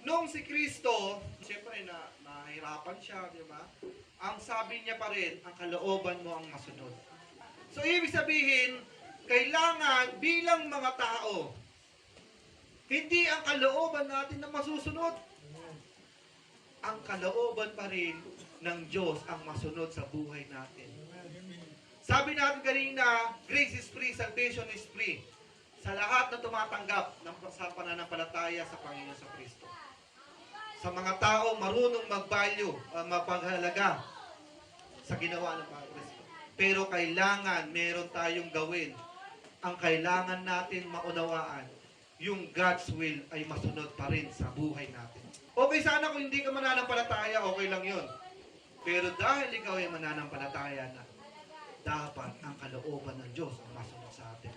Nung si Kristo, siyempre nahirapan siya, di ba? Ang sabi niya pa rin, ang kalooban mo ang masunod. So, ibig sabihin, kailangan bilang mga tao, hindi ang kalooban natin na masusunod. Ang kalooban pa rin ng Diyos ang masunod sa buhay natin. Sabi natin kanina, grace is free, salvation is free. Sa lahat na tumatanggap sa pananampalataya sa Panginoon sa Kristo. Sa mga tao marunong mag-value, mapaghalaga sa ginawa ng Kristo. Pero kailangan meron tayong gawin. Ang kailangan natin maunawaan, yung God's will ay masunod pa rin sa buhay natin. Okay sana kung hindi ka mananampalataya, okay lang yun. Pero dahil ikaw ay mananampalataya na, dapat ang kalooban ng Diyos ang masunod sa atin.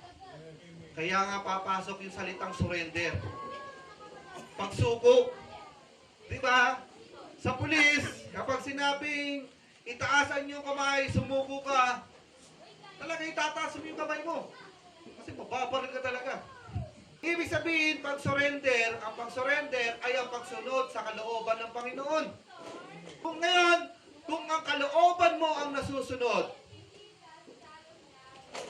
Kaya nga papasok yung salitang surrender. Pagsuko. Diba? Sa pulis, kapag sinabing itaasan yung kamay, sumuko ka, talaga itataas mo yung kamay mo. Kasi mababaril ka talaga. Ibig sabihin, ang pag-surrender ay ang pagsunod sa kalooban ng Panginoon. Kung ngayon, kung ang kalooban mo ang nasusunod,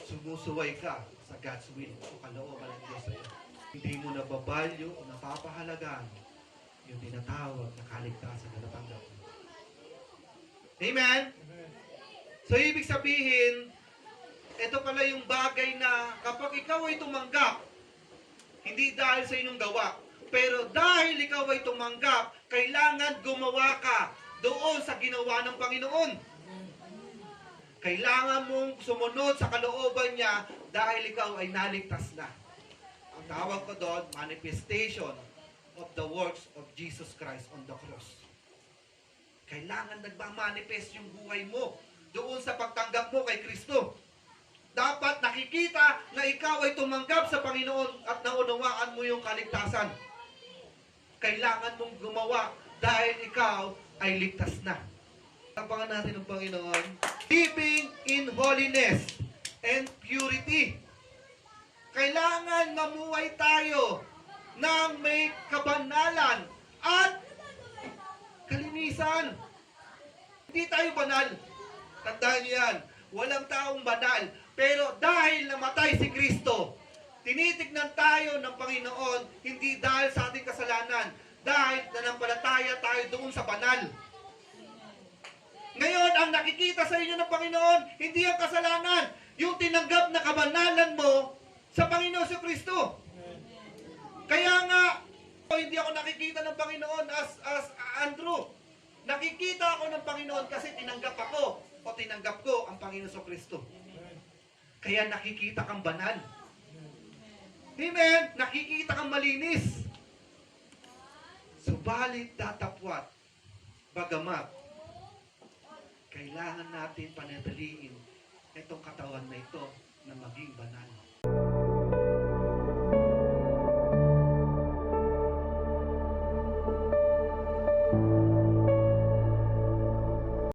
sumusuway ka sa God's will o kalooban ng Diyos sa iyo. Hindi mo nababalyo o napapahalagan yung tinatawag na kaligtasan na natanggap mo. Amen? So, ibig sabihin, ito pala yung bagay na kapag ikaw ay tumanggap, hindi dahil sa inyong gawa, pero dahil ikaw ay tumanggap, kailangan gumawa ka doon sa ginawa ng Panginoon. Kailangan mong sumunod sa kalooban niya dahil ikaw ay naligtas na. Ang tawag ko doon, manifestation of the works of Jesus Christ on the cross. Kailangan nagmamanifest yung buhay mo doon sa pagtanggap mo kay Kristo. Dapat nakikita na ikaw ay tumanggap sa Panginoon at naunawaan mo yung kaligtasan. Kailangan mong gumawa dahil ikaw ay ligtas na. Tapangan natin ng Panginoon. Living in holiness and purity. Kailangan mamuhay tayo ng may kabanalan at kalinisan. Hindi tayo banal. Tandaan niyo yan. Walang taong banal. Pero dahil namatay si Kristo, tinitignan tayo ng Panginoon hindi dahil sa ating kasalanan, dahil nanampalataya tayo doon sa banal. Ngayon, ang nakikita sa inyo ng Panginoon, hindi ang kasalanan, yung tinanggap na kabanalan mo sa Panginoon sa Kristo. Kaya nga, hindi ako nakikita ng Panginoon as Andrew. Nakikita ako ng Panginoon kasi tinanggap ako o tinanggap ko ang Panginoon sa Kristo. Kaya nakikita kang banal. Amen? Nakikita kang malinis. Subalit datapwat, bagamat, kailangan natin panatiliin itong katawan na ito na maging banal.